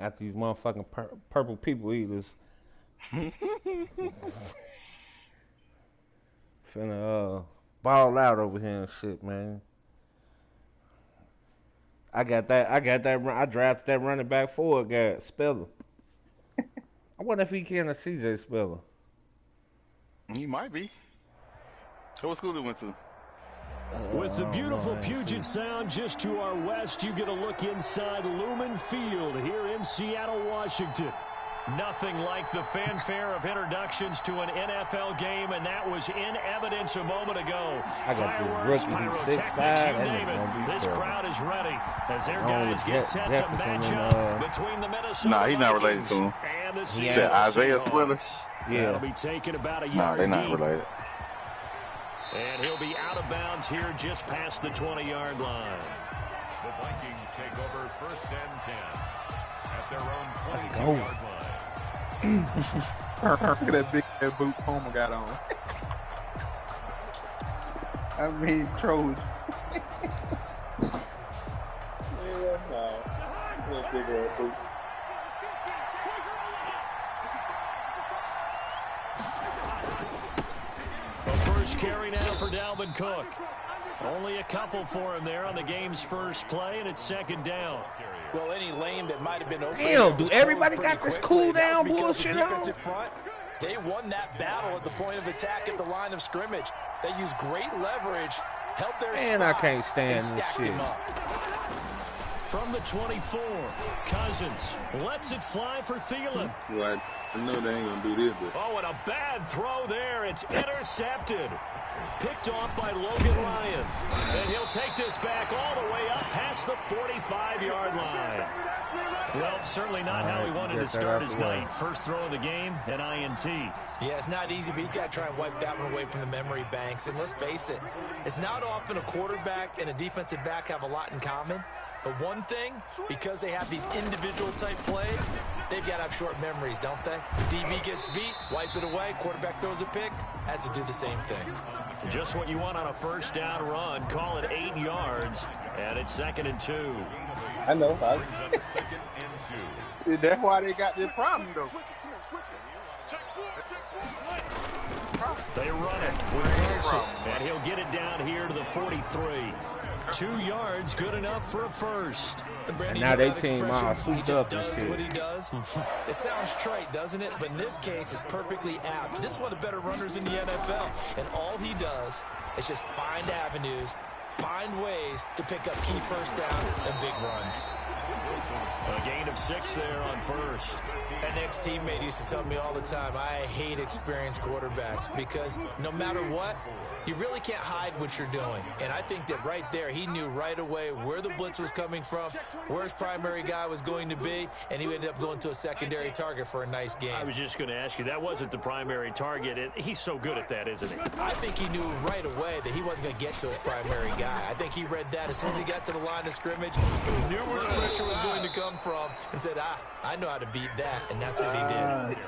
after these motherfucking purple people eaters. Finna ball out over here and shit, man. I got that. I drafted that running back forward guy, Spiller. I wonder if he can a CJ Spiller. He might be. So what school he went to? With the beautiful Puget Sound just to our west, you get a look inside Lumen Field here in Seattle, Washington. Nothing like the fanfare of introductions to an NFL game, and that was in evidence a moment ago. Fireworks, pyrotechnics, you name it. This crowd is ready as their guys get set to match up between the Minnesota Nah, he's not related to him. and the You said Isaiah Spiller? Yeah. That'll be taken about a yard Nah, they're not deep. related. And he'll be out of bounds here just past the 20-yard line. The Vikings take over 1st and 10 at their own 22-yard line. Look at that big boot Homer got on. I mean, Trojan. Yeah, no. That big ass boot. The first carry now for Dalvin Cook. Only a couple for him there on the game's first play, and it's 2nd down. Well, any lane that might have been open. Damn, do everybody got this cool down bullshit on? Front, they won that battle at the point of attack at the line of scrimmage. They used great leverage, helped their Man, I can't stand this shit. From the 24, Cousins lets it fly for Thielen. Right. I know they ain't going to do this, but... Oh, and a bad throw there. It's intercepted. Picked off by Logan Ryan. And he'll take this back all the way up past the 45-yard line. Well, certainly not how he wanted to start his night. First throw of the game, an INT. Yeah, it's not easy, but he's got to try and wipe that one away from the memory banks. And let's face it, it's not often a quarterback and a defensive back have a lot in common. But one thing, because they have these individual type plays, they've got to have short memories, don't they? DB gets beat, wipe it away, quarterback throws a pick, has to do the same thing. Just what you want on a first down run. Call it 8 yards, and it's 2nd and 2. I know. Second and 2. That's why they got this problem, though. They run it with Wilson, and he'll get it down here to the 43. 2 yards, good enough for a first. And now they team all souped up and does shit. what he does. It sounds trite, doesn't it? But in this case, it's perfectly apt. This is one of the better runners in the NFL, and all he does is just find avenues, find ways to pick up key first downs and big runs. A gain of 6 there on first. An ex-teammate used to tell me all the time, I hate experienced quarterbacks because no matter what, you really can't hide what you're doing. And I think that right there, he knew right away where the blitz was coming from, where his primary guy was going to be, and he ended up going to a secondary target for a nice game. I was just going to ask you, that wasn't the primary target. He's so good at that, isn't he? I think he knew right away that he wasn't going to get to his primary guy. I think he read that as soon as he got to the line of scrimmage, he knew where the pressure was going to come from, and said, I know how to beat that, and that's what he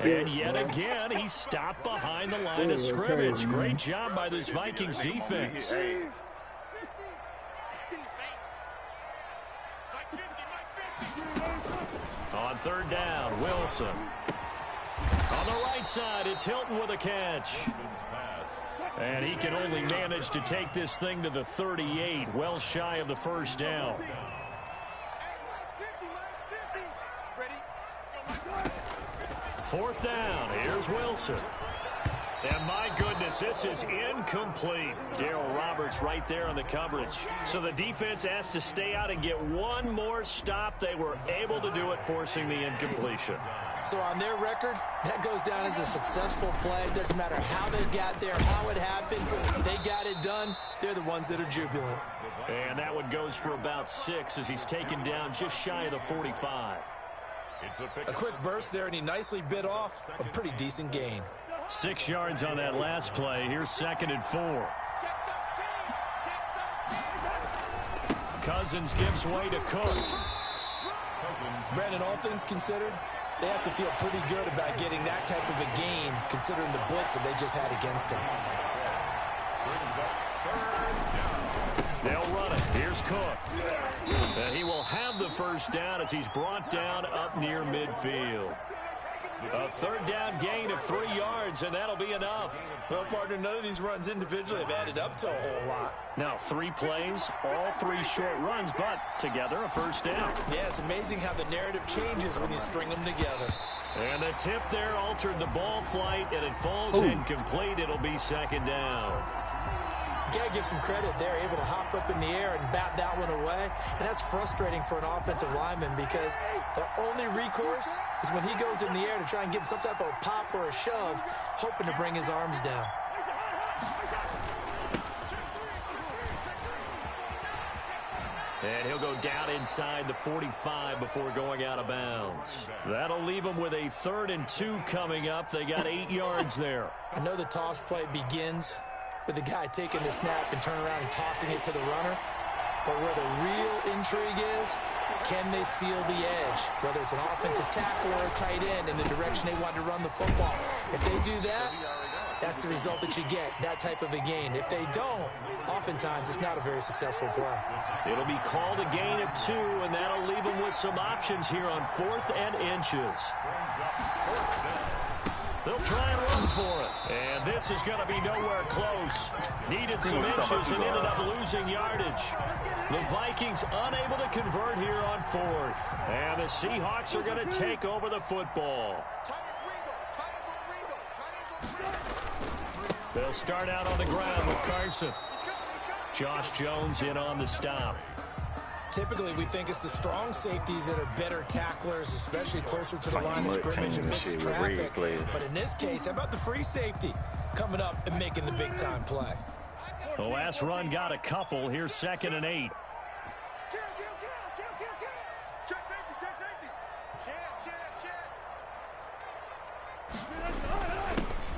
did. And yet again, he stopped behind the line of scrimmage. Great job by this Vikings defense. On 3rd down, Wilson. On the right side, it's Hilton with a catch. And he can only manage to take this thing to the 38, well shy of the first down. 4th down, here's Wilson. And my goodness, this is incomplete. Darryl Roberts right there on the coverage. So the defense has to stay out and get one more stop. They were able to do it, forcing the incompletion. So on their record, that goes down as a successful play. It doesn't matter how they got there, how it happened. They got it done. They're the ones that are jubilant. And that one goes for about 6 as he's taken down just shy of the 45. A quick burst there, and he nicely bit off a pretty decent gain. 6 yards on that last play. Here's 2nd and 4. Cousins gives way to Cook. Brandon, all things considered, they have to feel pretty good about getting that type of a gain, considering the blitz that they just had against them. They'll run it. Here's Cook. And he will have the first down as he's brought down up near midfield. A third down gain of 3 yards, and that'll be enough. Well, partner, none of these runs individually have added up to a whole lot. Now 3 plays, all 3 short runs, but together a first down. Yeah, it's amazing how the narrative changes when you string them together. And the tip there altered the ball flight, and it falls incomplete. It'll be second down. You got to give some credit. They're able to hop up in the air and bat that one away. And that's frustrating for an offensive lineman because their only recourse is when he goes in the air to try and get some type of a pop or a shove, hoping to bring his arms down. And he'll go down inside the 45 before going out of bounds. That'll leave him with a 3rd and 2 coming up. They got 8 yards there. I know the toss play begins with the guy taking the snap and turning around and tossing it to the runner. But where the real intrigue is, can they seal the edge? Whether it's an offensive tackle or a tight end in the direction they want to run the football. If they do that, that's the result that you get, that type of a gain. If they don't, oftentimes it's not a very successful play. It'll be called a gain of 2, and that'll leave them with some options here on 4th and inches. They'll try and run for it. And this is going to be nowhere close. Needed some inches and ended up losing yardage. The Vikings unable to convert here on 4th. And the Seahawks are going to take over the football. They'll start out on the ground with Carson. Josh Jones in on the stop. Typically, we think it's the strong safeties that are better tacklers, especially closer to the line of scrimmage and mixed traffic. But in this case, how about the free safety coming up and making the big-time play? The last run got a couple. Here's 2nd and 8.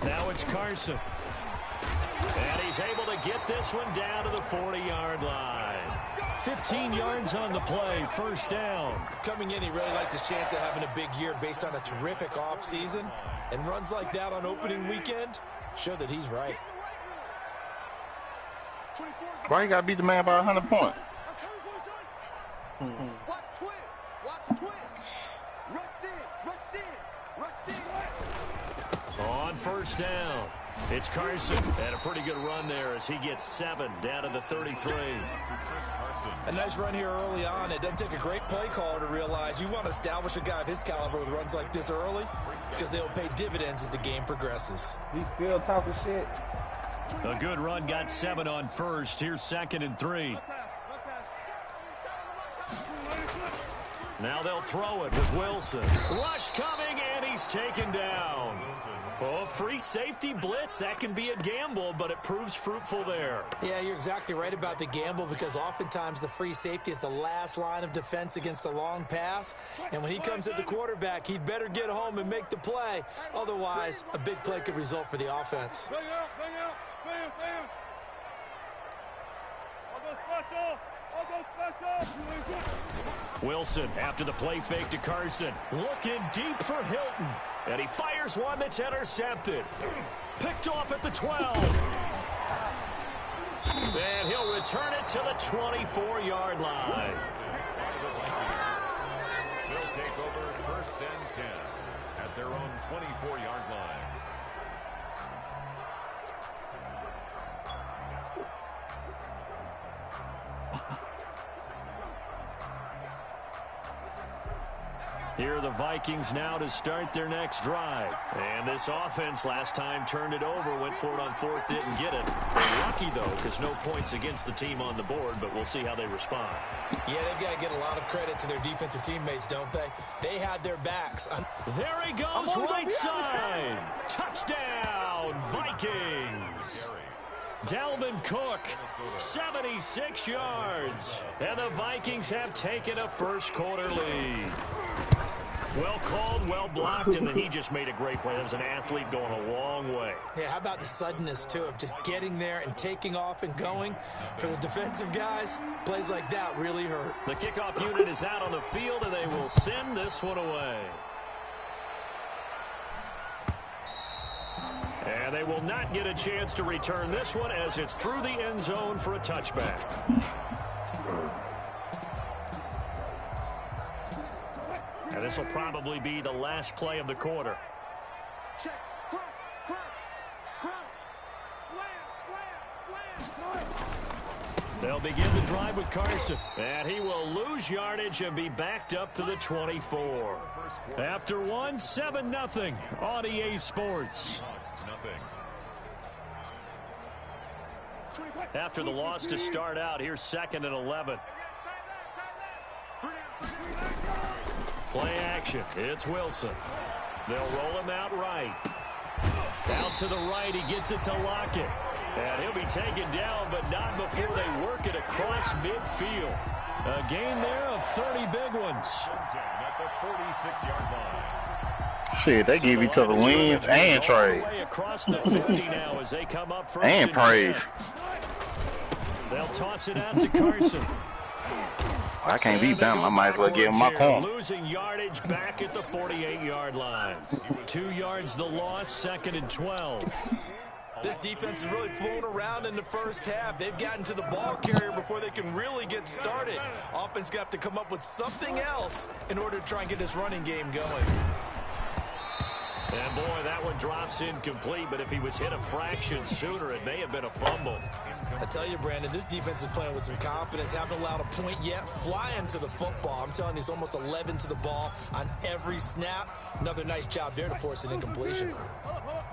Now it's Carson. And he's able to get this one down to the 40-yard line. 15 yards on the play, first down. Coming in, he really liked his chance of having a big year based on a terrific offseason. And runs like that on opening weekend show that he's right. Why you got to beat the man by 100 points? On first down, it's Carson. And a pretty good run there as he gets 7 down to the 33. A nice run here early on. It doesn't take a great play caller to realize you want to establish a guy of his caliber with runs like this early because they'll pay dividends as the game progresses. He's still talking shit. A good run got 7 on first. Here's 2nd and 3. Now they'll throw it with Wilson. Rush coming, and he's taken down. Oh, free safety blitz, that can be a gamble, but it proves fruitful there. Yeah, you're exactly right about the gamble because oftentimes the free safety is the last line of defense against a long pass. And when he comes at the quarterback, he'd better get home and make the play. Otherwise, a big play could result for the offense. Wilson after the play fake to Carson. Looking deep for Hilton. And he fires one that's intercepted. Picked off at the 12. And he'll return it to the 24-yard line. They'll take over 1st and 10 at their own 24-yard line. Here are the Vikings now to start their next drive. And this offense last time turned it over, went for it on 4th, didn't get it. They're lucky, though, because no points against the team on the board, but we'll see how they respond. Yeah, they've got to get a lot of credit to their defensive teammates, don't they? They had their backs. There he goes, right side. Touchdown, Vikings. Dalvin Cook, 76 yards. And the Vikings have taken a first-quarter lead. Well called, well blocked, and then he just made a great play. That was an athlete going a long way. Yeah, how about the suddenness, too, of just getting there and taking off and going? For the defensive guys, plays like that really hurt. The kickoff unit is out on the field, and they will send this one away. And they will not get a chance to return this one as it's through the end zone for a touchback. And this will probably be the last play of the quarter. Check, crunch, slam. They'll begin the drive with Carson. And he will lose yardage and be backed up to the 24. After one, 7-0 on EA Sports. After the loss to start out, here's 2nd and 11. Play action. It's Wilson. They'll roll him out right. Out to the right. He gets it to Lockett. And he'll be taken down, but not before they work it across midfield. A gain there of 30 big ones. At the 46-yard line. Shit, they give each other wins and trade. Across the 50 now as they come up first And praise. 10. They'll toss it out to Carson. I can't beat them. I might as well give him my corner. Losing yardage back at the 48-yard line. 2 yards the loss, 2nd and 12. This defense is really flown around in the first half. They've gotten to the ball carrier before they can really get started. Offense going to have to come up with something else in order to try and get this running game going. And boy, that one drops incomplete, but if he was hit a fraction sooner, it may have been a fumble. I tell you, Brandon, this defense is playing with some confidence. Haven't allowed a point yet. Flying to the football. I'm telling you, it's almost 11 to the ball on every snap. Another nice job there to force an incompletion.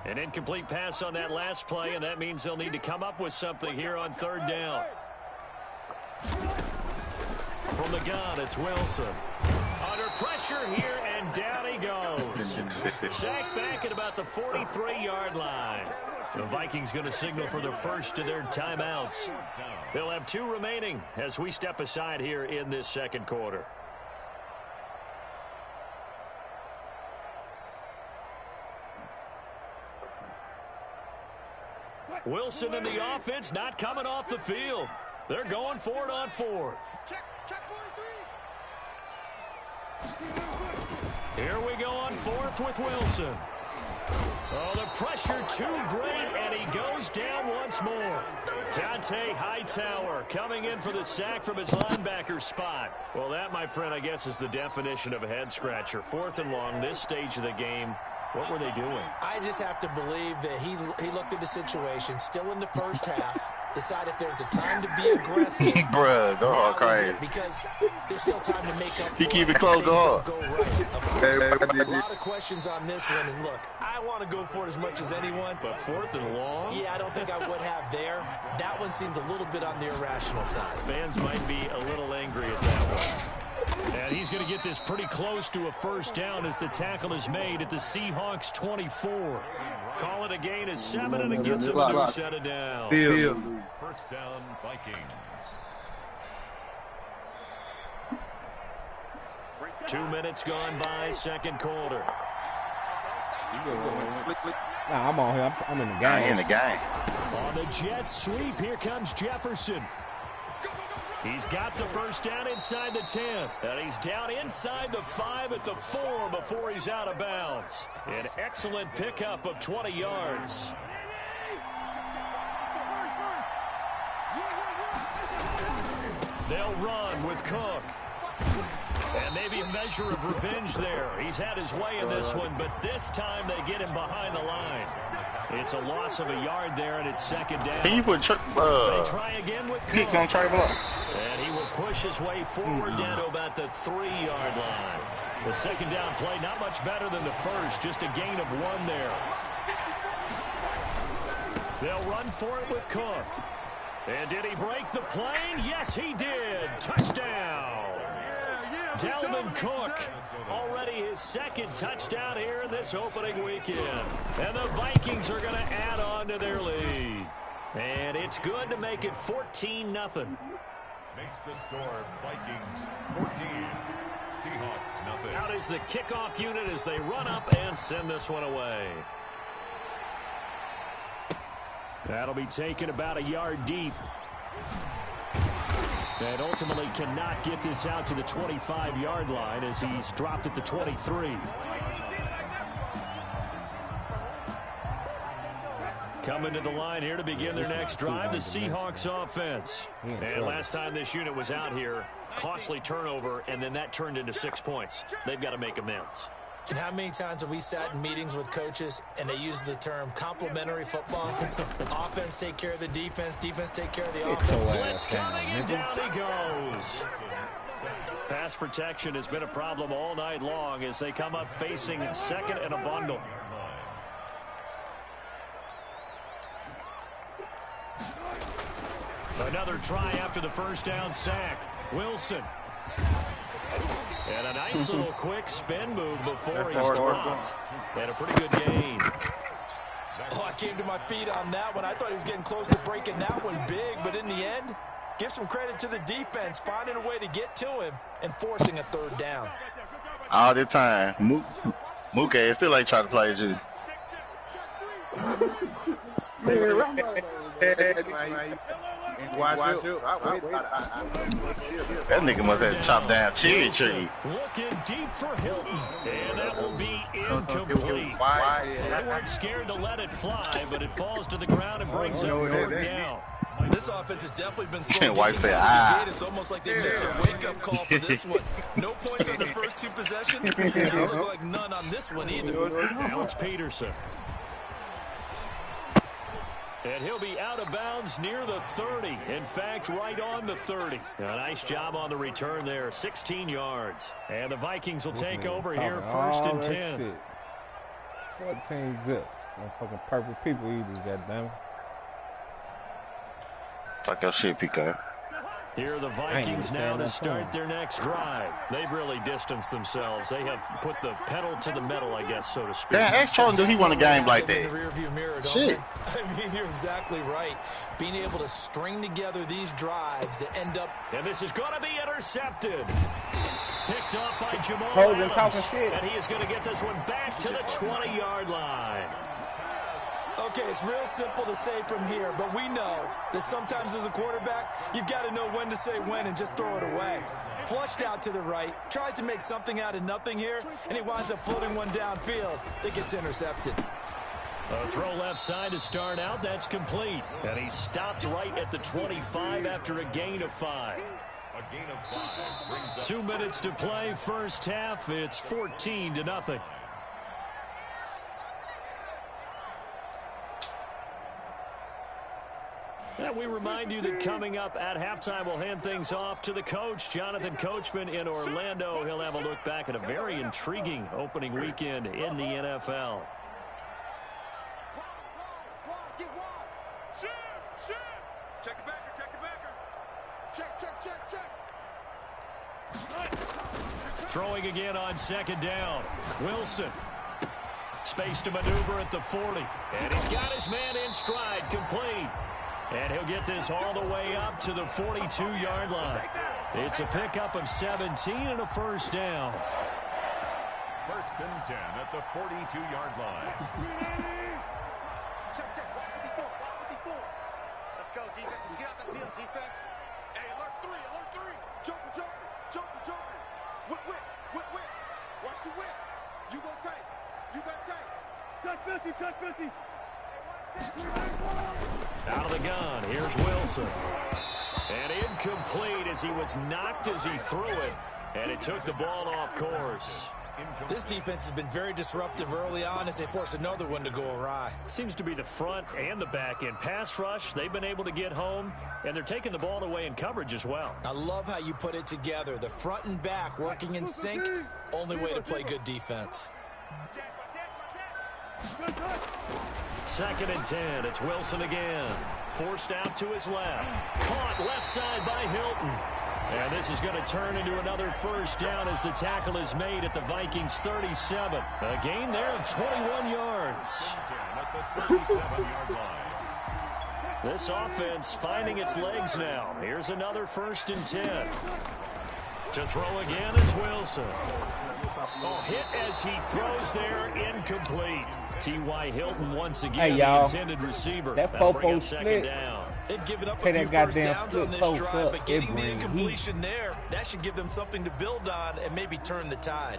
An incomplete pass on that last play, and that means they'll need to come up with something here on 3rd down. From the gun, it's Wilson. Under pressure here, and down he goes. Sacked back at about the 43-yard line. The Vikings going to signal for the first of their timeouts. They'll have 2 remaining as we step aside here in this 2nd quarter. Wilson and the offense not coming off the field. They're going for it on 4th. Check 43. Here we go on 4th with Wilson. Oh, the pressure too great, and he goes down once more. Dante Hightower coming in for the sack from his linebacker spot. Well, that, my friend, I guess is the definition of a head-scratcher. 4th and long, this stage of the game. What were they doing? I just have to believe that he looked at the situation, still in the first half, decide if there's a time to be aggressive. Bruh, go hard crazy. Because there's still time to make up. He keep it close, go hard. Go right. A lot of questions on this one, and look, I want to go for it as much as anyone. But 4th and long? Yeah, I don't think I would have there. That one seemed a little bit on the irrational side. Fans might be a little angry at that one. And he's going to get this pretty close to a first down as the tackle is made at the Seahawks 24. Call it a gain of 7, and it gets him a new set of down. First down, Vikings. 2 minutes gone by, 2nd quarter. Nah, I'm on here. I'm in the game. I in the game. On the jet sweep, here comes Jefferson. He's got the first down inside the 10. And he's down inside the 5 at the 4 before he's out of bounds. An excellent pickup of 20 yards. They'll run with Cook. And maybe a measure of revenge there. He's had his way in this one, but this time they get him behind the line. It's a loss of a yard there, and it's 2nd down. Can you put They try again with kicks Cook. on Trey Block? And he will push his way forward down to about the 3-yard line. The 2nd down play, not much better than the first, just a gain of 1 there. They'll run for it with Cook. And did he break the plane? Yes, he did. Touchdown. Dalvin Cook, already his 2nd touchdown here in this opening weekend. And the Vikings are going to add on to their lead. And it's good to make it 14-0. Makes the score Vikings 14, Seahawks nothing. Out is the kickoff unit as they run up and send this one away. That'll be taken about a yard deep. And ultimately cannot get this out to the 25-yard line as he's dropped at the 23. Coming to the line here to begin their next drive, the Seahawks offense. And last time this unit was out here, costly turnover, and then that turned into 6 points. They've got to make amends. And how many times have we sat in meetings with coaches and they use the term complementary football? Offense take care of the defense, defense take care of the offense. Blitz coming, and down he goes. Pass protection has been a problem all night long as they come up facing second and a bundle. Another try after the first down sack. Wilson. And a nice little quick spin move before he's dropped. And a pretty good gain. Oh, I came to my feet on that one. I thought he was getting close to breaking that one big, but in the end, give some credit to the defense, finding a way to get to him and forcing a third down. All the time. Mookie still ain't trying to play you. That nigga must have chopped down cherry tree. Looking deep for Hilton. And that will be incomplete. They weren't scared to let it fly, but it falls to the ground and brings up third down. This offense has definitely been slow. Wife say, It's almost like they missed their wake-up call for this one. No points on the first two possessions. It doesn't look like none on this one either. Now it's Peterson. And he'll be out of bounds near the 30. In fact, right on the 30. A nice job on the return there. 16 yards. And the Vikings will take over here first and 10. Shit. 14 zip. Fucking purple people eaters, goddammit. Fuck your shit, Pico. Here are the Vikings now to start their next drive. They've really distanced themselves. They have put the pedal to the metal, I guess, so to speak. Damn, ask Charlie, do he want a game like that? Shit. I mean, you're exactly right. Being able to string together these drives that end up... And this is going to be intercepted. Picked up by Jamal Holding Adams. talking shit. And he is going to get this one back to the 20-yard line. Okay, it's real simple to say from here, but we know that sometimes as a quarterback, you've got to know when to say when and just throw it away. Flushed out to the right, tries to make something out of nothing here, and he winds up floating one downfield that gets intercepted. A throw left side to start out. That's complete. And he stopped right at the 25 after a gain of 5. A gain of 5 brings up 2 minutes to play. First half, it's 14-0. And we remind you that coming up at halftime, we'll hand things off to the coach, Jonathan Coachman in Orlando. He'll have a look back at a very intriguing opening weekend in the NFL. Check the backer, check the backer. Check. Throwing again on second down. Wilson. Space to maneuver at the 40. And he's got his man in stride, complete. And he'll get this all the way up to the 42-yard line. It's a pickup of 17 and a first down. first and 10 at the 42-yard line. Check. Watch 54. Let's go, defense. Let's get out the field, defense. Hey, alert three. Joker. Whip. Watch the whip. You got tight. Touch 50. Out of the gun, here's Wilson. And incomplete as he was knocked as he threw it. And it took the ball off course. This defense has been very disruptive early on as they force another one to go awry. Seems to be the front and the back end. Pass rush, they've been able to get home, and they're taking the ball away in coverage as well. I love how you put it together. The front and back working in sync. Only way to play good defense. Second and 10. It's Wilson again. Forced out to his left. Caught left side by Hilton. And this is going to turn into another first down as the tackle is made at the Vikings 37. A gain there of 21 yards. At the 37-yard line. This offense finding its legs now. Here's another first and 10. To throw again is Wilson. Oh, hit as he throws there, incomplete. T.Y. Hilton once again, the intended receiver. That That'll bring up fofo second split. down. They've given up Take a few that first goddamn downs on split this post drive, up. but getting It the bring incompletion there, that should give them something to build on and maybe turn the tide.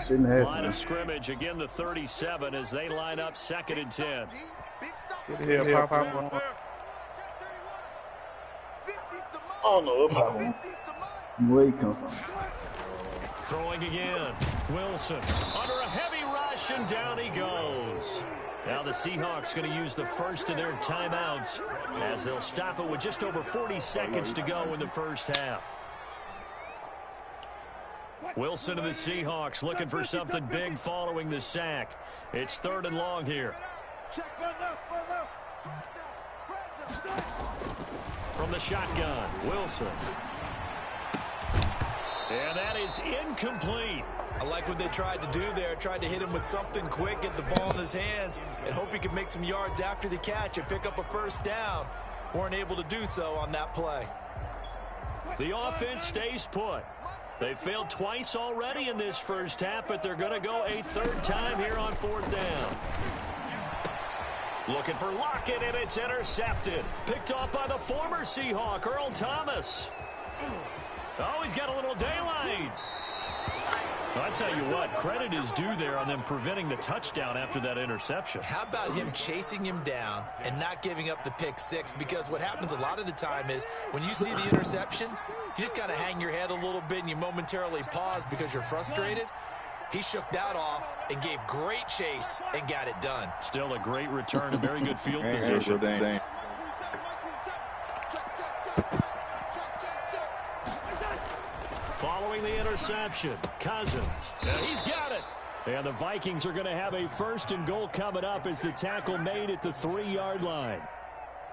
Line of scrimmage, again the 37 as they line up second and 10. Big stop Get here, pop on. I don't know what pop on. Where he comes from. Throwing again. Wilson under a heavy rush, and down he goes. Now the Seahawks going to use the first of their timeouts as they'll stop it with just over 40 seconds to go in the first half. Wilson and the Seahawks looking for something big following the sack. It's 3rd and long here. From the shotgun, Wilson. And that is incomplete. I like what they tried to do there. Tried to hit him with something quick, get the ball in his hands, and hope he could make some yards after the catch and pick up a first down. Weren't able to do so on that play. The offense stays put. They failed twice already in this first half, but they're going to go a 3rd time here on 4th down. Looking for Lockett, and it's intercepted. Picked off by the former Seahawk, Earl Thomas. Oh, he's got a little daylight. Well, I tell you what, credit is due there on them preventing the touchdown after that interception. How about him chasing him down and not giving up the pick six? Because what happens a lot of the time is when you see the interception, you just kind of hang your head a little bit and you momentarily pause because you're frustrated. He shook that off and gave great chase and got it done. Still a great return, a very good field position. Following the interception, Cousins. He's got it. And the Vikings are going to have a 1st and goal coming up as the tackle made at the 3-yard line.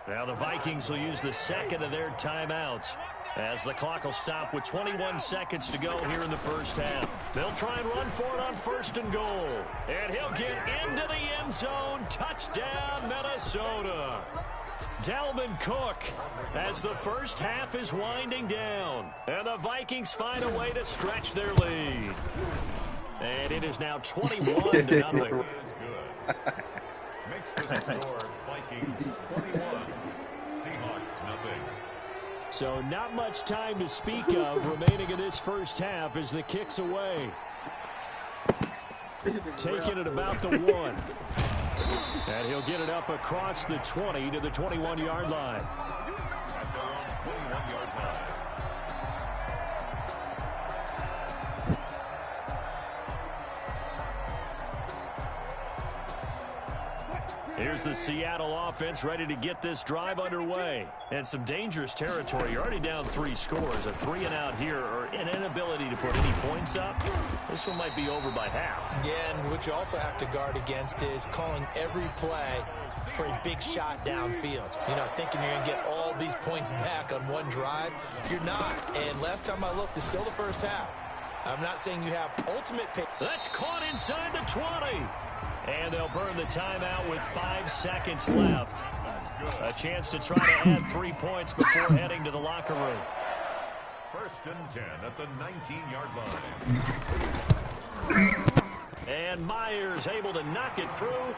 Now the Vikings will use the 2nd of their timeouts as the clock will stop with 21 seconds to go here in the first half. They'll try and run for it on 1st and goal. And he'll get into the end zone. Touchdown, Minnesota. Dalvin Cook as the first half is winding down. And the Vikings find a way to stretch their lead. And it is now 21-0. Makes the score Vikings 21, Seahawks nothing. So not much time to speak of remaining in this first half as the kick's away. Taking it about the 1. And he'll get it up across the 20 to the 21-yard line. At their own 21-yard line. Here's the Seattle offense ready to get this drive underway. And some dangerous territory. You're already down 3 scores. A 3-and-out here or an inability to put any points up. This one might be over by half. Yeah, and what you also have to guard against is calling every play for a big shot downfield. You know, thinking you're going to get all these points back on one drive. You're not. And last time I looked, it's still the first half. I'm not saying you have ultimate pick. That's caught inside the 20. And they'll burn the timeout with 5 seconds left. A chance to try to add 3 points before heading to the locker room. 1st and 10 at the 19-yard line. And Myers able to knock it through.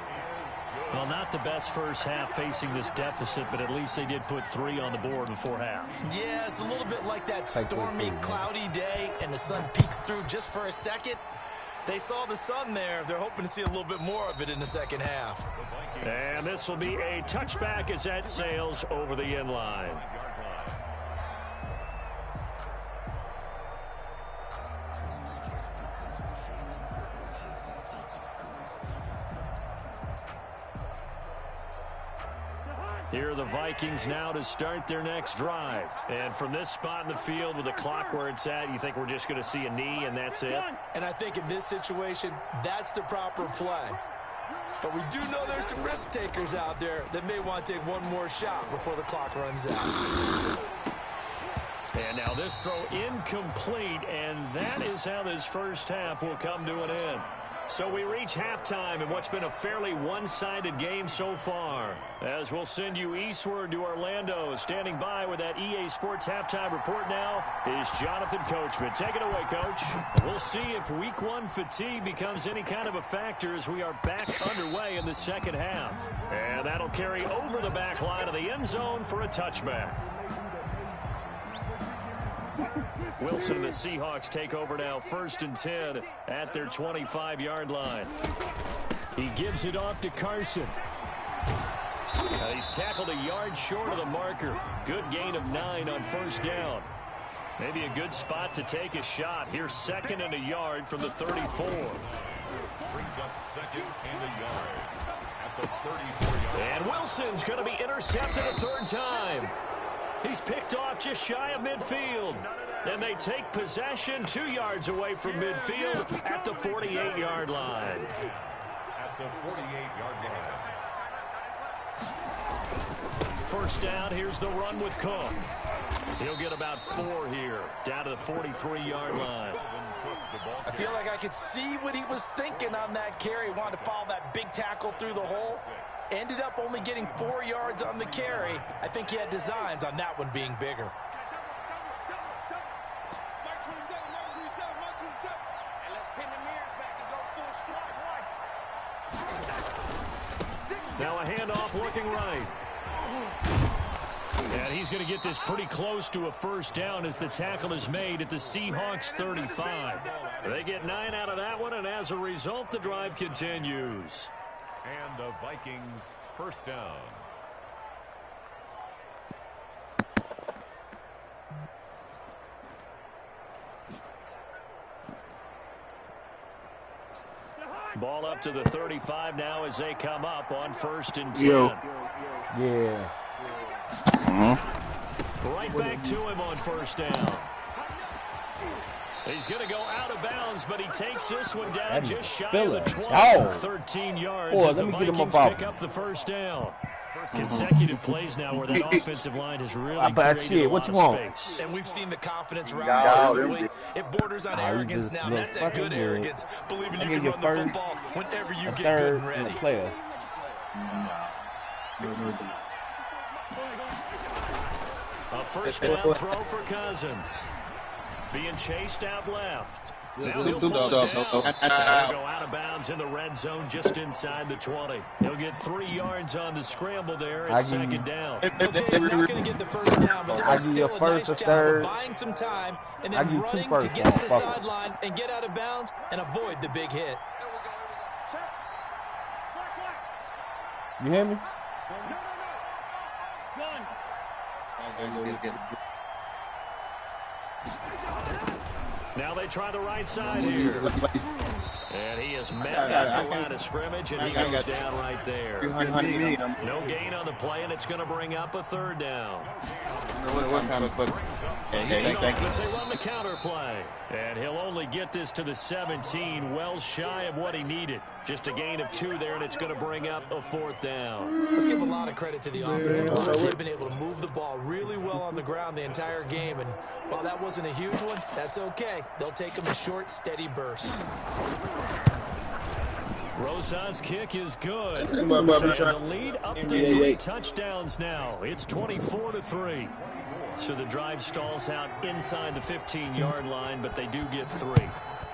Well, not the best first half facing this deficit, but at least they did put 3 on the board before half. Yeah, it's a little bit like that stormy, cloudy day, and the sun peeks through just for a second. They saw the sun there. They're hoping to see a little bit more of it in the second half. And this will be a touchback as that sails over the end line. Here are the Vikings now to start their next drive. And from this spot in the field with the clock where it's at, you think we're just going to see a knee and that's it? And I think in this situation, that's the proper play. But we do know there's some risk takers out there that may want to take one more shot before the clock runs out. And now this throw incomplete, and that is how this first half will come to an end. So we reach halftime in what's been a fairly one-sided game so far. As we'll send you eastward to Orlando. Standing by with that EA Sports halftime report now is Jonathan Coachman. Take it away, Coach. We'll see if Week 1 fatigue becomes any kind of a factor as we are back underway in the second half. And that'll carry over the back line of the end zone for a touchback. Wilson and the Seahawks take over now, 1st and 10 at their 25-yard line. He gives it off to Carson. He's tackled a yard short of the marker. Good gain of 9 on first down. Maybe a good spot to take a shot. Here's 2nd and a yard from the 34. Brings up 2nd and a yard at the 34-yard line. And Wilson's going to be intercepted a 3rd time. He's picked off just shy of midfield. And they take possession 2 yards away from midfield at the 48-yard line. At the 48-yard line. First down, here's the run with Cook. He'll get about 4 here, down to the 43-yard line. I feel like I could see what he was thinking on that carry. Wanted to follow that big tackle through the hole. Ended up only getting 4 yards on the carry. I think he had designs on that one being bigger. Now a handoff looking right. And he's going to get this pretty close to a first down as the tackle is made at the Seahawks 35. They get 9 out of that one, and as a result, the drive continues. And the Vikings first down. Ball up to the 35 now as they come up on 1st and 10. Yeah. Right back to him on first down. He's going to go out of bounds, but he takes this one down just shy of the 20. 13 yards as the Vikings pick up the first down. Consecutive plays now where that offensive line has really created a lot of space. And we've seen the confidence rise. It borders on arrogance now. That's that good arrogance, believing you can run the football whenever you get good and ready. A first down throw for Cousins. Being chased out left. Now he'll pull it down. He'll go out of bounds in the red zone just inside the 20. He'll get 3 yards on the scramble there at 2nd down. Okay, he's not going to get the first down, but this is still a nice job of buying some time and then running to get to the sideline and get out of bounds and avoid the big hit. You hear me? Now they try the right side here. And he is met at the line of scrimmage, and he goes down right there. No gain on the play, and it's going to bring up a 3rd down. As they run the counter play. And he'll only get this to the 17, well shy of what he needed. Just a gain of 2 there, and it's going to bring up a 4th down. Let's give a lot of credit to the offensive line. They've been able to move the ball really well on the ground the entire game, and while that wasn't a huge one, that's okay. They'll take them in short, steady bursts. Rosas' kick is good. And the lead up to 3 touchdowns now. It's 24-3. So the drive stalls out inside the 15-yard line, but they do get 3.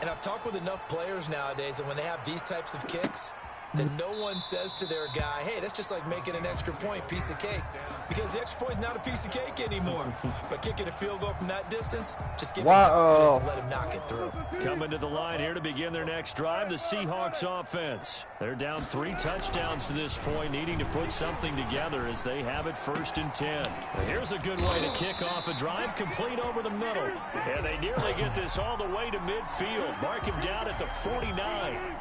And I've talked with enough players nowadays, and when they have these types of kicks, then no one says to their guy, hey, that's just like making an extra point, piece of cake. Because the extra point is not a piece of cake anymore. But kicking a field goal from that distance, just give him confidence and let him knock it through. Coming to the line here to begin their next drive, the Seahawks offense. They're down 3 touchdowns to this point, needing to put something together as they have it 1st and 10. Well, here's a good way to kick off a drive, complete over the middle. And they nearly get this all the way to midfield. Mark him down at the 49.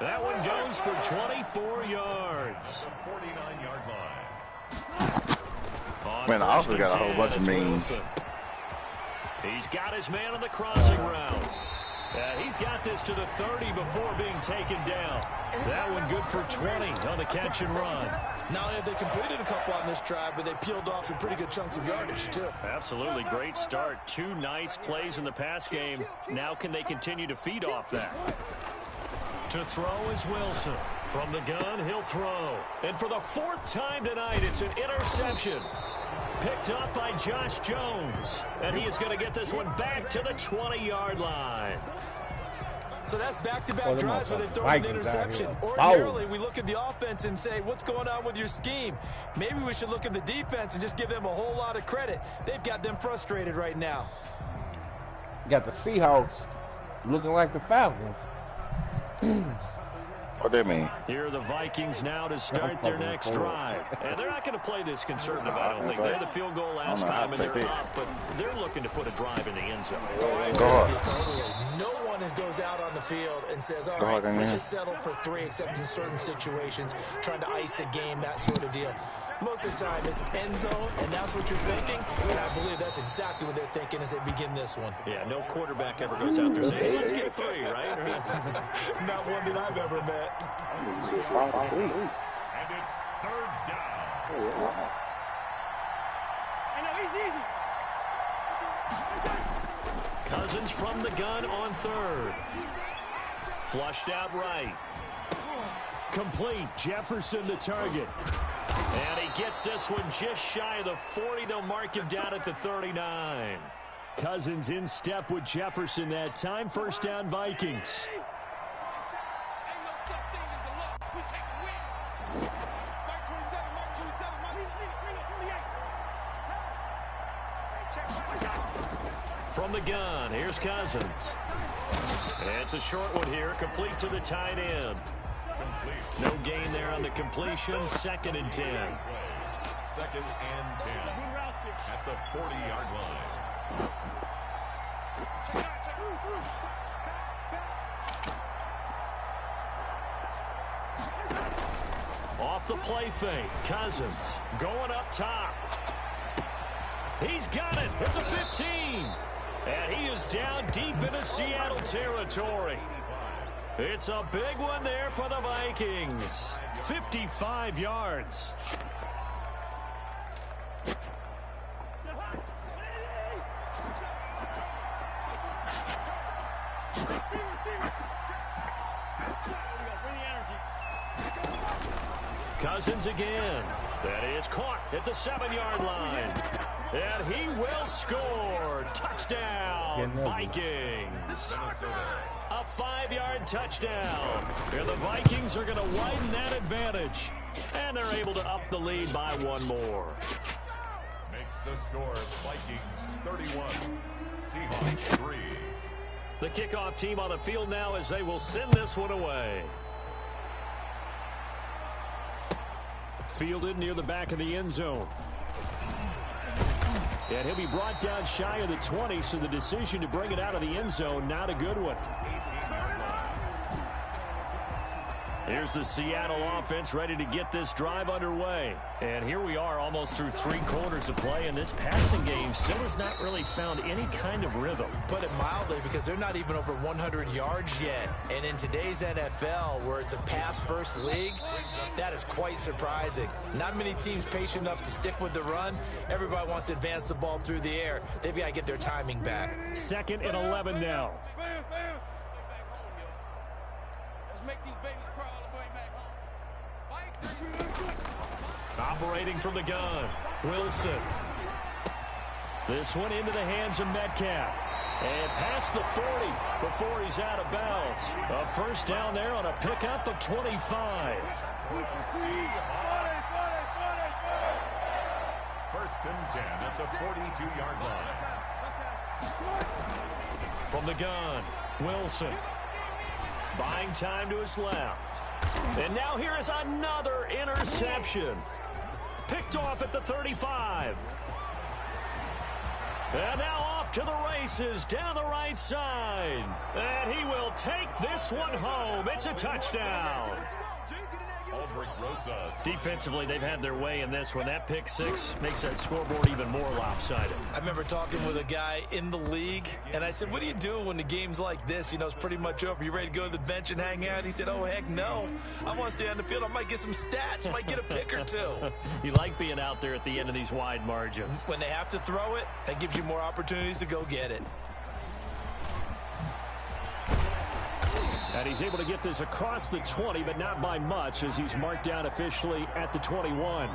That one goes for 24 yards. 49-yard line. Man, I also got a whole bunch of memes. He's got his man on the crossing route. He's got this to the 30 before being taken down. That one good for 20 on the catch and run. Not only have they completed a couple on this drive, but they peeled off some pretty good chunks of yardage, too. Absolutely great start. 2 nice plays in the pass game. Now can they continue to feed off that? To throw is Wilson. From the gun, he'll throw. And for the 4th time tonight, it's an interception. Picked up by Josh Jones. And he is going to get this one back to the 20-yard line. So that's back-to-back drives where they've thrown an interception. Ordinarily, we look at the offense and say, what's going on with your scheme? Maybe we should look at the defense and just give them a whole lot of credit. They've got them frustrated right now. Got the Seahawks looking like the Falcons. What that mean? Here are the Vikings now to start their next drive. And they're not going to play this conservative, I don't think. They had the field goal last time, and they're up, but they're looking to put a drive in the end zone. Totally. No one goes out on the field and says, all right, let's just settle for 3, except in certain situations, trying to ice a game, that sort of deal. Most of the time, it's end zone, and that's what you're thinking. And I believe that's exactly what they're thinking as they begin this one. Yeah, no quarterback ever goes out there saying, hey, let's get 3, right? Not one that I've ever met. And it's 3rd down. Cousins from the gun on 3rd. Flushed out right. Complete. Jefferson the target. And he gets this one just shy of the 40. They'll mark him down at the 39. Cousins in step with Jefferson that time. 1st down, Vikings. From the gun, here's Cousins. It's a short one here, complete to the tight end. No gain there on the completion. 2nd and 10. 2nd and 10 at the 40-yard line. Off the play fake, Cousins going up top. He's got it at the 15. And he is down deep into Seattle territory. It's a big one there for the Vikings. 55 yards. Cousins again. That is caught at the 7-yard line. And he will score. Touchdown, Vikings. A 5-yard touchdown. And the Vikings are going to widen that advantage. And they're able to up the lead by 1 more. Makes the score Vikings 31, Seahawks 3. The kickoff team on the field now as they will send this one away. Fielded near the back of the end zone. And he'll be brought down shy of the 20, so the decision to bring it out of the end zone, not a good one. Here's the Seattle offense ready to get this drive underway. And here we are almost through 3 quarters of play, and this passing game still has not really found any kind of rhythm. Put it mildly, because they're not even over 100 yards yet. And in today's NFL, where it's a pass-first league, that is quite surprising. Not many teams patient enough to stick with the run. Everybody wants to advance the ball through the air. They've got to get their timing back. 2nd and 11 now. Let's make these babies crawl all the way back home. Operating from the gun, Wilson. This one into the hands of Metcalf. And past the 40 before he's out of bounds. A 1st down there on a pickup of 25. 1st and 10 at the 42-yard line. From the gun, Wilson. Buying time to his left. And now here is another interception. Picked off at the 35. And now off to the races down the right side. And he will take this one home. It's a touchdown. Defensively, they've had their way in this one. That pick 6 makes that scoreboard even more lopsided. I remember talking with a guy in the league, and I said, what do you do when the game's like this? You know, it's pretty much over. You ready to go to the bench and hang out? He said, oh, heck no. I want to stay on the field. I might get some stats. Might get a pick or 2. You like being out there at the end of these wide margins. When they have to throw it, that gives you more opportunities to go get it. And he's able to get this across the 20, but not by much, as he's marked down officially at the 21.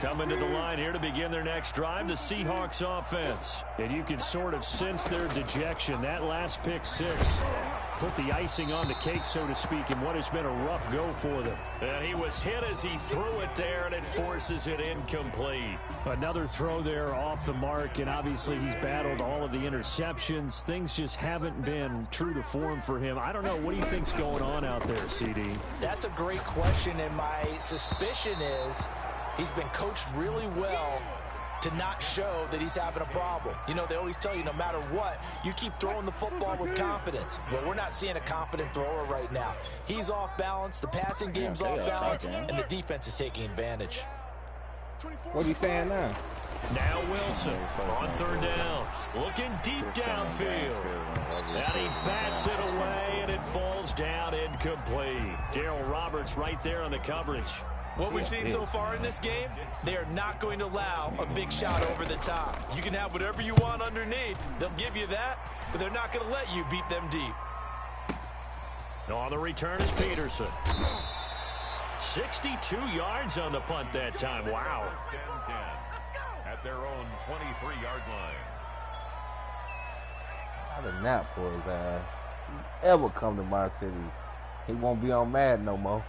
Coming to the line here to begin their next drive, the Seahawks offense. And you can sort of sense their dejection. That last pick six put the icing on the cake, so to speak, in what has been a rough go for them. And he was hit as he threw it there, and it forces it incomplete. Another throw there off the mark, and obviously he's battled all of the interceptions. Things just haven't been true to form for him. I don't know. What do you think's going on out there, CD? That's a great question, and my suspicion is he's been coached really well to not show that he's having a problem. You know, they always tell you no matter what, you keep throwing the football with confidence. Well, we're not seeing a confident thrower right now. He's off balance, the passing game's off balance, and the defense is taking advantage. What are you saying now? Now Wilson on third down, looking deep downfield. And he bats it away, and it falls down incomplete. Darrell Roberts right there on the coverage. What we've seen so far in this game, they are not going to allow a big shot over the top. You can have whatever you want underneath. They'll give you that, but they're not going to let you beat them deep. On the return is Peterson. 62 yards on the punt that time. Wow. First and 10 at their own 23-yard line. I did not for his ass. If he ever come to my city, he won't be on Mad no more.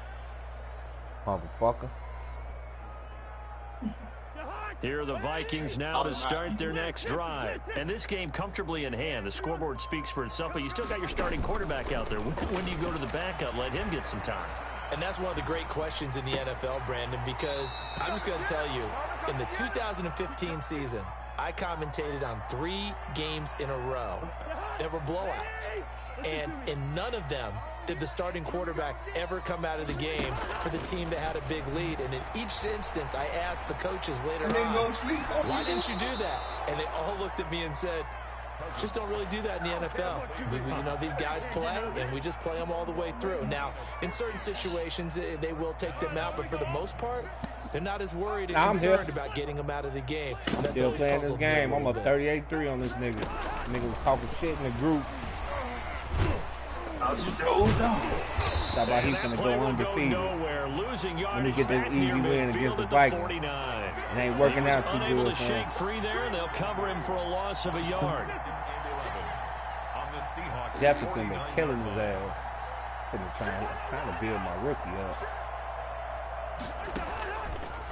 Motherfucker. Here are the Vikings now to start their next drive. And this game comfortably in hand. The scoreboard speaks for itself, but you still got your starting quarterback out there. When do you go to the backup? Let him get some time. And that's one of the great questions in the NFL, Brandon, because I'm just going to tell you, in the 2015 season, I commentated on 3 games in a row that were blowouts. And in none of them did the starting quarterback ever come out of the game for the team that had a big lead. And in each instance, I asked the coaches later on, why didn't you do that? And they all looked at me and said, just don't really do that in the NFL. You know, these guys play, and we just play them all the way through. Now, in certain situations, they will take them out, but for the most part, they're not as worried and concerned about getting them out of the game. And that's Still playing this game. I'm a 38-3 on this nigga. Nigga was talking shit in the group. Thought about he's gonna go undefeated. Let me get this easy win against the Vikings. It ain't working out too good. To shake free there, and they'll cover him for a loss of a yard. Jefferson been killing his ass. Trying to build my rookie up.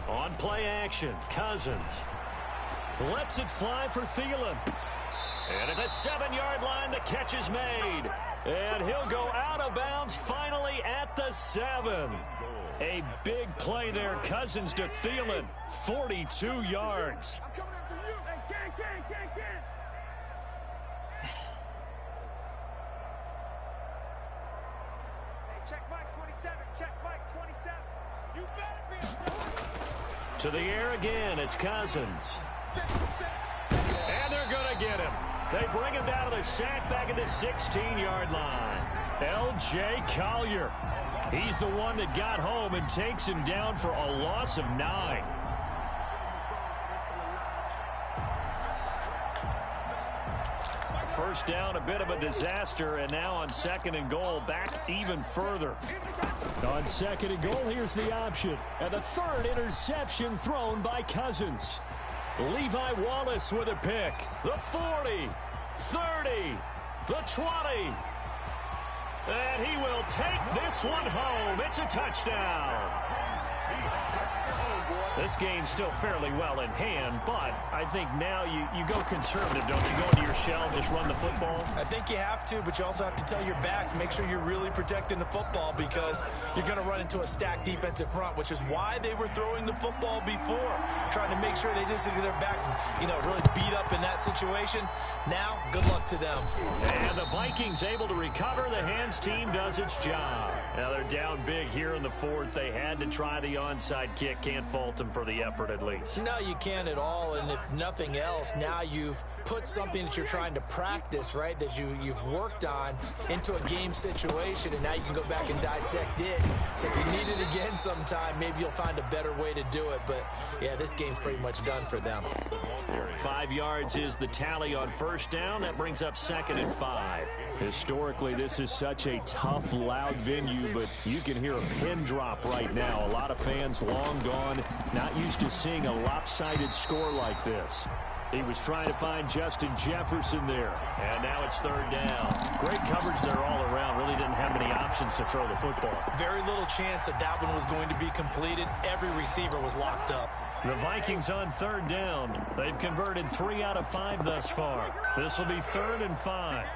On play action, Cousins lets it fly for Thielen. And at the 7-yard line, the catch is made. And he'll go out of bounds finally at the 7. A big play there, Cousins to Thielen, 42 yards. I'm coming after you. Hey, Ken. Hey, check Mike 27. Check Mike 27. You better be. To the air again, it's Cousins. And they're going to get him. They bring him down to the sack back at the 16-yard line. L.J. Collier. He's the one that got home and takes him down for a loss of 9. First down, a bit of a disaster, and now on 2nd and goal, back even further. On 2nd and goal, here's the option. And the 3rd interception thrown by Cousins. Levi Wallace with a pick. The 40, 30, the 20. And he will take this one home. It's a touchdown. This game's still fairly well in hand, but I think now you go conservative, don't you? Go into your shell and just run the football? I think you have to, but you also have to tell your backs, make sure you're really protecting the football because you're going to run into a stacked defensive front, which is why they were throwing the football before, trying to make sure they just get their backs, really beat up in that situation. Now, good luck to them. And the Vikings able to recover. The hands team does its job. Now they're down big here in the 4th. They had to try the onside kick. Can't fault them for the effort at least. No, you can't at all. And if nothing else, now you've put something that you're trying to practice, right, that you've worked on into a game situation, and now you can go back and dissect it. So if you need it again sometime, maybe you'll find a better way to do it. But, yeah, this game's pretty much done for them. 5 yards is the tally on first down. That brings up 2nd and 5. Historically, this is such a tough, loud venue, but you can hear a pin drop right now. A lot of fans long gone, not used to seeing a lopsided score like this. He was trying to find Justin Jefferson there. And now it's 3rd down. Great coverage there all around. Really didn't have many options to throw the football. Very little chance that that one was going to be completed. Every receiver was locked up. The Vikings on 3rd down. They've converted 3 out of 5 thus far. This will be 3rd and 5.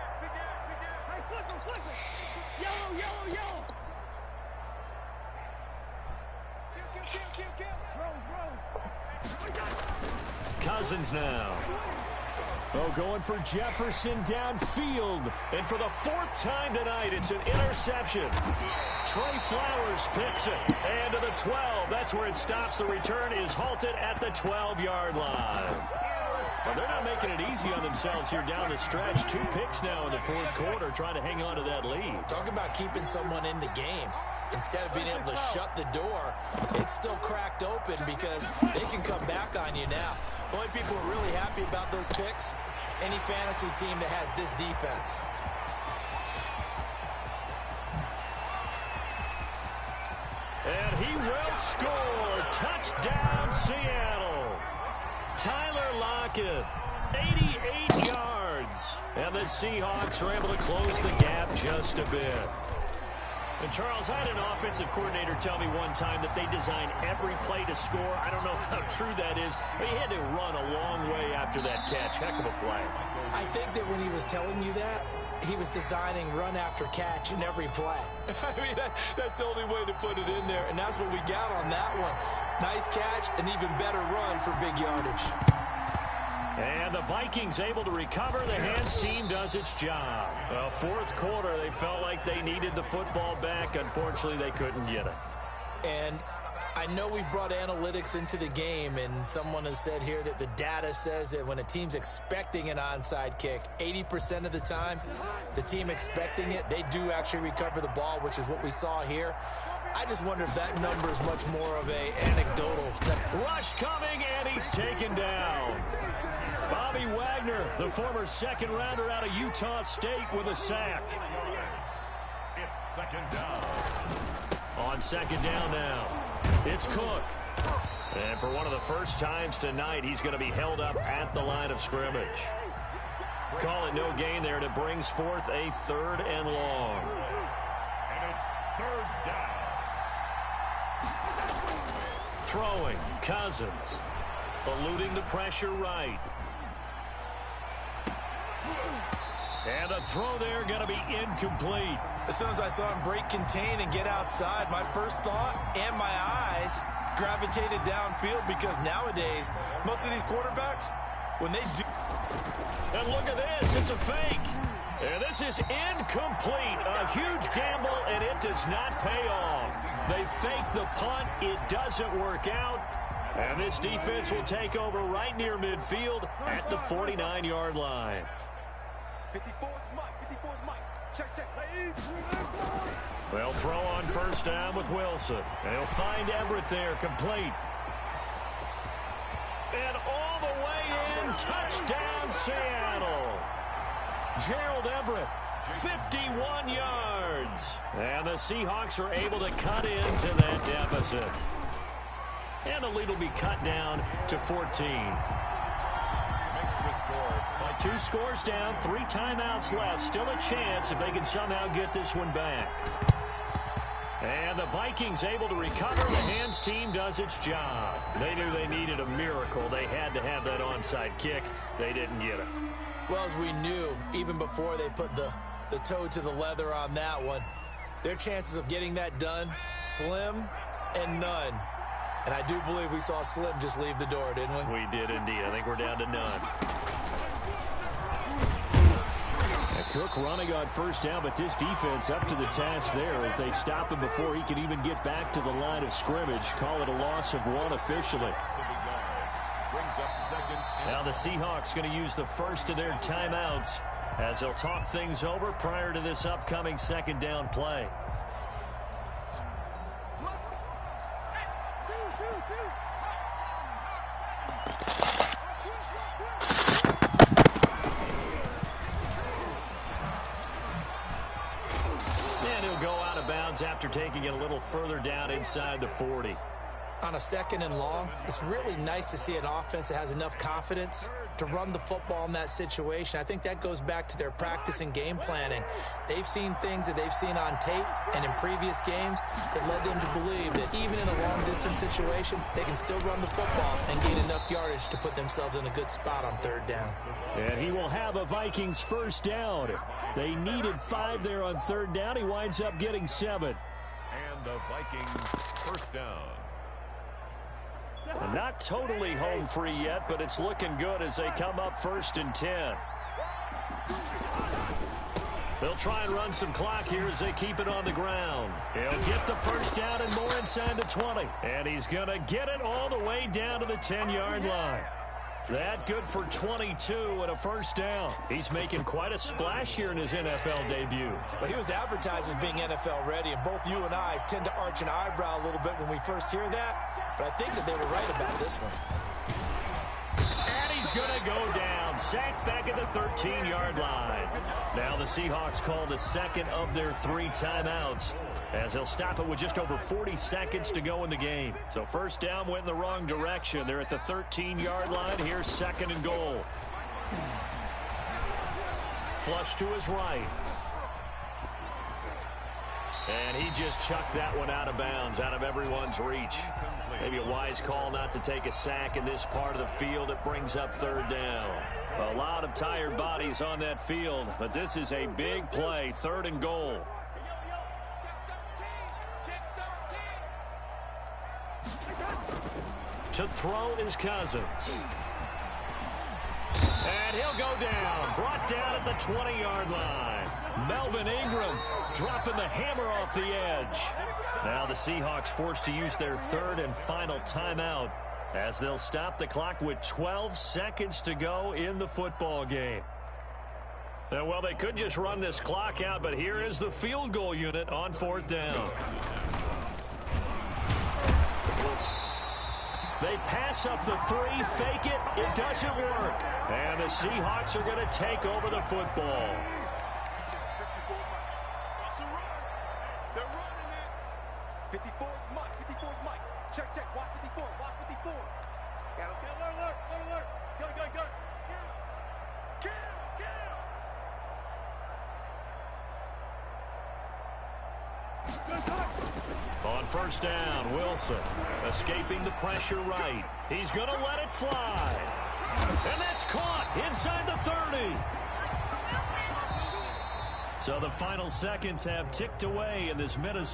Cousins now. Oh, going for Jefferson downfield. And for the 4th time tonight, it's an interception. Trey Flowers picks it. And to the 12. That's where it stops. The return is halted at the 12-yard line. Well, they're not making it easy on themselves here down the stretch. 2 picks now in the 4th quarter, trying to hang on to that lead. Talk about keeping someone in the game. Instead of being able to shut the door, it's still cracked open because they can come back on you now. The only people who are really happy about those picks, any fantasy team that has this defense. And he will score. Touchdown, Seattle. Tyler Lockett, 88 yards. And the Seahawks are able to close the gap just a bit. And Charles, I had an offensive coordinator tell me one time that they design every play to score. I don't know how true that is, but he had to run a long way after that catch. Heck of a play. I think that when he was telling you that, he was designing run after catch in every play. I mean, that's the only way to put it in there, and that's what we got on that one. Nice catch, an even better run for big yardage. And the Vikings able to recover. The hands team does its job. Well, 4th quarter, they felt like they needed the football back. Unfortunately, they couldn't get it. And I know we brought analytics into the game, and someone has said here that the data says that when a team's expecting an onside kick, 80% of the time, the team expecting it, they do actually recover the ball, which is what we saw here. I just wonder if that number is much more of a anecdotal. Rush coming, and he's taken down. Bobby Wagner, the former 2nd rounder out of Utah State, with a sack. It's 2nd down. On 2nd down now, it's Cook. And for one of the first times tonight, he's going to be held up at the line of scrimmage. Call it no gain there, and it brings forth a 3rd and long. And it's 3rd down. Throwing, Cousins. Eluding the pressure right. And the throw there going to be incomplete. As soon as I saw him break contain and get outside, my first thought and my eyes gravitated downfield, because nowadays, most of these quarterbacks, when they do... And look at this, it's a fake. And this is incomplete. A huge gamble, and it does not pay off. They fake the punt. It doesn't work out. And this defense will take over right near midfield at the 49-yard line. 54's Mike. 54's Mike. Check. They'll throw on first down with Wilson. And he'll find Everett there, complete. And all the way in, touchdown Seattle. Gerald Everett, 51 yards. And the Seahawks are able to cut into that deficit. And the lead will be cut down to 14. Makes the score. 2 scores down, 3 timeouts left. Still a chance if they can somehow get this one back. And the Vikings able to recover. The hands team does its job. They knew they needed a miracle. They had to have that onside kick. They didn't get it. Well, as we knew, even before they put the toe to the leather on that one, their chances of getting that done, slim and none. And I do believe we saw Slim just leave the door, didn't we? We did indeed. I think we're down to none. Cook running on first down, but this defense up to the task there as they stop him before he can even get back to the line of scrimmage. Call it a loss of 1 officially. Brings up 2nd. Now the Seahawks going to use the first of their timeouts as they'll talk things over prior to this upcoming 2nd down play. And he'll go out of bounds after taking it a little further down inside the 40. On a 2nd and long, it's really nice to see an offense that has enough confidence to run the football in that situation. I think that goes back to their practice and game planning. They've seen things that they've seen on tape and in previous games that led them to believe that even in a long-distance situation, they can still run the football and gain enough yardage to put themselves in a good spot on 3rd down. And he will have a Vikings 1st down. They needed 5 there on 3rd down. He winds up getting 7. And the Vikings 1st down. Not totally home free yet, but it's looking good as they come up 1st and 10. They'll try and run some clock here as they keep it on the ground. He'll get the 1st down and more inside the 20. And he's going to get it all the way down to the 10-yard line. That good for 22 and a 1st down. He's making quite a splash here in his NFL debut. Well, he was advertised as being NFL ready, and both you and I tend to arch an eyebrow a little bit when we first hear that, but I think that they were right about this one. And he's going to go down, sacked back at the 13-yard line. Now the Seahawks call the 2nd of their 3 timeouts, as they'll stop it with just over 40 seconds to go in the game. So 1st down went in the wrong direction. They're at the 13-yard line. Here's 2nd and goal. Flush to his right. And he just chucked that one out of bounds, out of everyone's reach. Maybe a wise call not to take a sack in this part of the field. It brings up 3rd down. A lot of tired bodies on that field, but this is a big play, 3rd and goal. To throw is Cousins. And he'll go down, brought down at the 20-yard line. Melvin Ingram dropping the hammer off the edge. Now the Seahawks forced to use their 3rd and final timeout, as they'll stop the clock with 12 seconds to go in the football game. Now, well, they could just run this clock out, but here is the field goal unit on 4th down. They pass up the 3, fake it, it doesn't work. And the Seahawks are going to take over the football. They're running it. 54 is Mike. 54 is Mike. Check. Watch 54. Watch 54. Yeah, let's go. Alert. Go. Kill. On 1st down, Wilson escaping the pressure right. He's going to let it fly. And that's caught inside the 30. So the final seconds have ticked away in this Minnesota